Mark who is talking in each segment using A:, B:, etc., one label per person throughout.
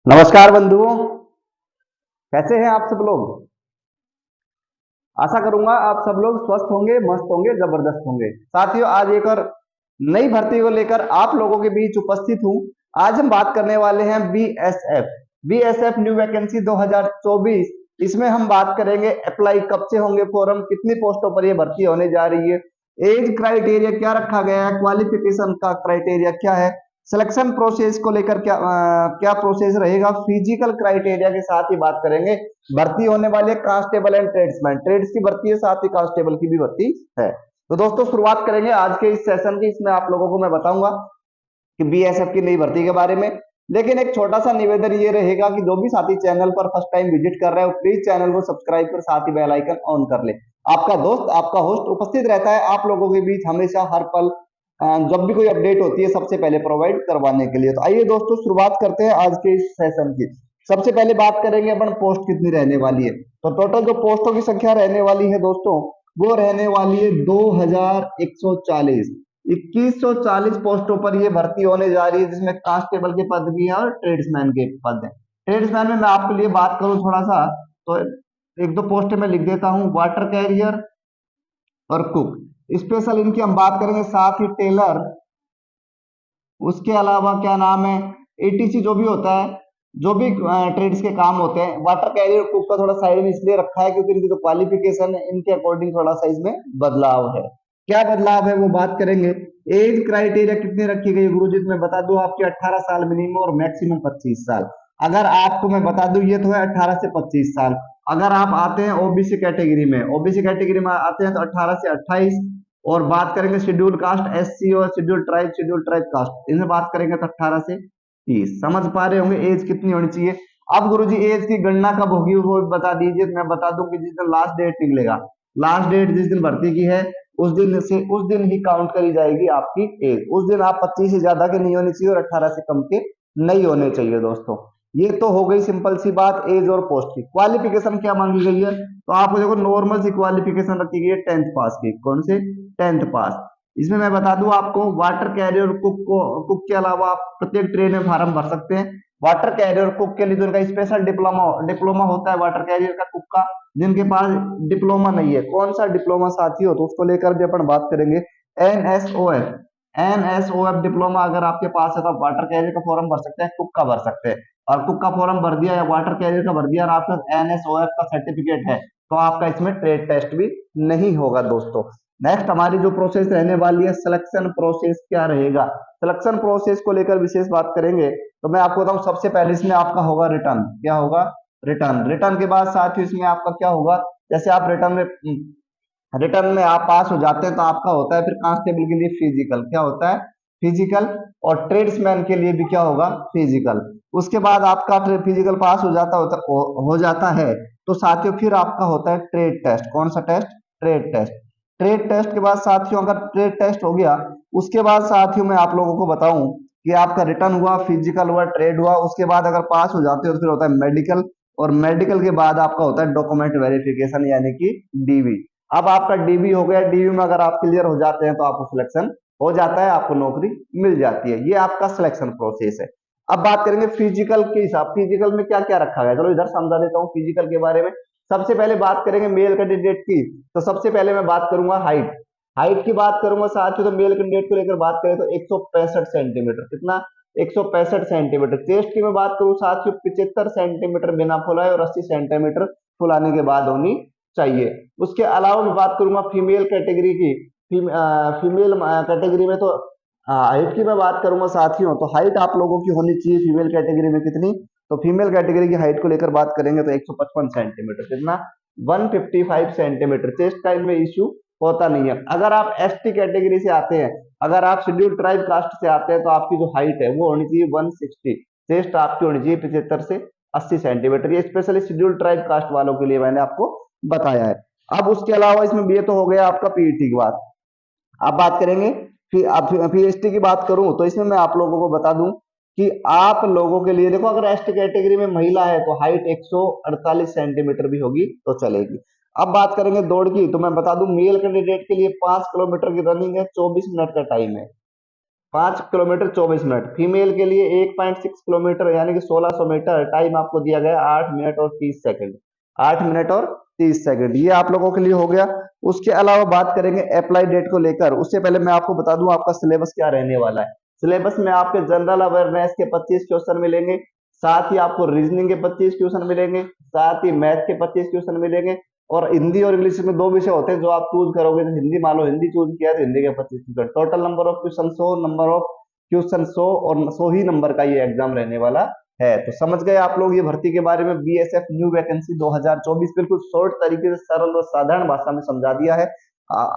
A: नमस्कार बंधुओं, कैसे हैं आप सब लोग। आशा करूंगा आप सब लोग स्वस्थ होंगे, मस्त होंगे, जबरदस्त होंगे। साथियों, आज एक और नई भर्ती को लेकर आप लोगों के बीच उपस्थित हूं। आज हम बात करने वाले हैं बीएसएफ न्यू वैकेंसी 2024। इसमें हम बात करेंगे अप्लाई कब से होंगे फॉर्म, कितनी पोस्टों पर यह भर्ती होने जा रही है, एज क्राइटेरिया क्या रखा गया है, क्वालिफिकेशन का क्राइटेरिया क्या है, सिलेक्शन प्रोसेस को लेकर क्या प्रोसेस रहेगा, फिजिकल क्राइटेरिया के साथ ही बात करेंगे। भर्ती होने वाली है कांस्टेबल एंड ट्रेड्समैन, ट्रेड्स की भर्ती है, साथ ही कांस्टेबल की भी भर्ती है। तो दोस्तों, शुरुआत करेंगे आज के इस सेशन की। इसमें आप लोगों को मैं बताऊंगा कि बीएसएफ की नई भर्ती के बारे में। लेकिन एक छोटा सा निवेदन ये रहेगा कि जो भी साथी चैनल पर फर्स्ट टाइम विजिट कर रहे हो, प्लीज चैनल को सब्सक्राइब कर साथ ही बेल आइकन ऑन कर ले। आपका दोस्त, आपका होस्ट उपस्थित रहता है आप लोगों के बीच हमेशा, हर पल, जब भी कोई अपडेट होती है सबसे पहले प्रोवाइड करवाने के लिए। तो आइए दोस्तों, शुरुआत करते हैं आज के इस सेशन की। सबसे पहले बात करेंगे अपन पोस्ट कितनी रहने वाली है। तो टोटल जो पोस्टों की संख्या रहने वाली है दोस्तों, वो रहने वाली है 2140। 2140 पोस्टों पर यह भर्ती होने जा रही है, जिसमें कांस्टेबल के पद भी है और ट्रेड्समैन के पद है। ट्रेड्समैन में मैं आपके लिए बात करूं थोड़ा सा, तो एक दो पोस्ट में लिख देता हूं, वाटर कैरियर और कुक। स्पेशल इनकी हम बात करेंगे, साथ ही टेलर, उसके अलावा क्या नाम है, एटीसी जो भी होता है, जो भी ट्रेड्स के काम होते हैं। वाटर कैरियर कुक का थोड़ा साइड में इसलिए रखा है क्योंकि इनकी जो क्वालिफिकेशन है इनके अकॉर्डिंग थोड़ा सा इसमें बदलाव है। क्या बदलाव है वो बात करेंगे। एज क्राइटेरिया कितनी रखी गई गुरुजी, मैं बता दूं आपकी 18 साल मिनिमम और मैक्सिमम 25 साल। अगर आपको मैं बता दूं, ये तो है 18 से 25 साल। अगर आप आते हैं ओबीसी कैटेगरी में, ओबीसी कैटेगरी में आते हैं तो 18 से 28। और बात करेंगे शेड्यूल कास्ट, एससी और शेड्यूल ट्राइब कास्ट, इनमें बात करेंगे तो 18 से 30। समझ पा रहे होंगे एज कितनी होनी चाहिए। अब गुरुजी एज की गणना कब होगी वो बता दीजिए। मैं बता दूं कि जिस दिन लास्ट डेट निकलेगा, लास्ट डेट जिस दिन भर्ती की है, उस दिन ही काउंट करी जाएगी आपकी एज। उस दिन आप 25 से ज्यादा के नहीं होने चाहिए और 18 से कम के नहीं होने चाहिए दोस्तों। ये तो हो गई सिंपल सी बात एज और पोस्ट की। क्वालिफिकेशन क्या मांगी गई है, तो आपको देखो नॉर्मल सी क्वालिफिकेशन रखी गई है 10th पास की। कौन से? 10th पास। इसमें मैं बता दूं आपको, वाटर कैरियर कुक के अलावा आप प्रत्येक ट्रेड में फार्म भर सकते हैं। वाटर कैरियर कुक के लिए तो इनका स्पेशल डिप्लोमा होता है वाटर कैरियर का, कुक का। जिनके पास डिप्लोमा नहीं है, कौन सा डिप्लोमा साथी हो, तो उसको लेकर भी अपन बात करेंगे। एनएसओएफ, एनएसओएफ डिप्लोमा अगर आपके पास है तो आप वाटर कैरियर का फॉर्म भर सकते हैं, कुक का भर सकते हैं। और कुक का फॉर्म भर दिया या वाटर कैरियर का भर दिया और आपके पास एनएसओएफ का सर्टिफिकेट है, तो आपका इसमें ट्रेड टेस्ट भी नहीं होगा दोस्तों। नेक्स्ट हमारी जो प्रोसेस रहने वाली है, सिलेक्शन प्रोसेस क्या रहेगा। सिलेक्शन प्रोसेस को लेकर विशेष बात करेंगे तो मैं आपको बताऊं, सबसे पहले इसमें आपका होगा रिटर्न। क्या होगा? रिटर्न। रिटर्न के बाद साथ ही इसमें आपका क्या होगा, जैसे आप रिटर्न में आप पास हो जाते हैं तो आपका होता है फिर कांस्टेबल के लिए फिजिकल। क्या होता है? फिजिकल। और ट्रेड्समैन के लिए भी क्या होगा? फिजिकल। उसके बाद आपका फिजिकल पास हो जाता है तो साथियों फिर आपका होता है ट्रेड टेस्ट। कौन सा test? Trade test. Trade test के बाद साथियों, अगर ट्रेड टेस्ट हो गया, उसके बाद साथियों मैं आप लोगों को बताऊं कि आपका रिटर्न हुआ, फिजिकल हुआ, ट्रेड हुआ, उसके बाद अगर पास हो जाते हो तो फिर होता है मेडिकल। और मेडिकल के बाद आपका होता है डॉक्यूमेंट वेरिफिकेशन यानी कि डीवी। अब आपका डीबी हो गया, डीबी में अगर आप क्लियर हो जाते हैं तो आपको सिलेक्शन हो जाता है, आपको नौकरी मिल जाती है। ये आपका सिलेक्शन प्रोसेस है। अब बात करेंगे फिजिकल के हिसाब, फिजिकल में क्या क्या रखा गया, चलो इधर समझा देता हूँ फिजिकल के बारे में। सबसे पहले बात करेंगे मेल कैंडिडेट की, तो सबसे पहले मैं बात करूंगा हाइट। हाइट की बात करूंगा साथियों, तो मेल कैंडिडेट को लेकर बात करें तो 165 सेंटीमीटर। कितना? 165 सेंटीमीटर। चेस्ट की मैं बात करूं साथियों, 75 सेंटीमीटर बिना फुलाए और 80 सेंटीमीटर फुलाने के बाद होनी चाहिए। उसके अलावा मैं बात करूंगा फीमेल कैटेगरी की। फीमेल कैटेगरी में तो हाइट की मैं बात करूंगा साथियों, तो हाइट आप लोगों की होनी चाहिए फीमेल कैटेगरी में कितनी, तो फीमेल कैटेगरी की हाइट को लेकर बात करेंगे तो 155 सेंटीमीटर। कितना? 155 सेंटीमीटर। चेस्ट का इनमें इश्यू होता नहीं है। अगर आप एसटी कैटेगरी से आते हैं, अगर आप शेड्यूल ट्राइब कास्ट से आते हैं, तो आपकी जो हाइट है वो होनी चाहिए 160। चेस्ट आपकी होनी चाहिए 75 से 80 सेंटीमीटर। ये स्पेशली शेड्यूल ट्राइब कास्ट वालों के लिए मैंने आपको बताया है। अब उसके अलावा इसमें ये तो हो गया आपका पीईटी की बात। अब बात करेंगे पीएचडी की बात करूं तो इसमें मैं आप लोगों को बता दूं कि आप लोगों के लिए देखो, अगर एसटी कैटेगरी में महिला है तो हाइट 148 सेंटीमीटर भी होगी तो चलेगी। अब बात करेंगे दौड़ की, तो मैं बता दूं मेल कैंडिडेट के लिए 5 किलोमीटर की रनिंग है, 24 मिनट का टाइम है। 5 किलोमीटर 24 मिनट। फीमेल के लिए 1.6 किलोमीटर यानी कि 1600 मीटर। टाइम आपको दिया गया 8 मिनट और 30 सेकंड। 8 मिनट और 30 सेकंड, ये आप लोगों के लिए हो गया। उसके अलावा बात करेंगे अप्लाई डेट को लेकर, उससे पहले मैं आपको बता दूं आपका सिलेबस क्या रहने वाला है। सिलेबस में आपके जनरल अवेयरनेस के 25 क्वेश्चन मिलेंगे, साथ ही आपको रीजनिंग के 25 क्वेश्चन मिलेंगे, साथ ही मैथ के 25 क्वेश्चन मिलेंगे, और हिंदी और इंग्लिश में 2 विषय होते हैं जो आप चूज करोगे। तो हिंदी मान लो हिंदी चूज किया तो हिंदी के 25 question. Total number of question 100, number of question 100 और 100 ही नंबर का ये एग्जाम रहने वाला है। तो समझ गए आप लोग ये भर्ती के बारे में। बीएसएफ न्यू वैकेंसी 2024 बिल्कुल शॉर्ट तरीके से सरल और साधारण भाषा में समझा दिया है।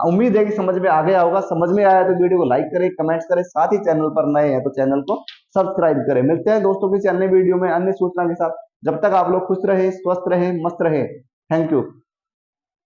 A: उम्मीद है कि समझ में आ गया होगा। समझ में आया तो वीडियो को लाइक करें, कमेंट्स करें, साथ ही चैनल पर नए हैं तो चैनल को सब्सक्राइब करें। मिलते हैं दोस्तों किसी अन्य वीडियो में अन्य सूचना के साथ। जब तक आप लोग खुश रहे, स्वस्थ रहे, मस्त रहे। Thank you.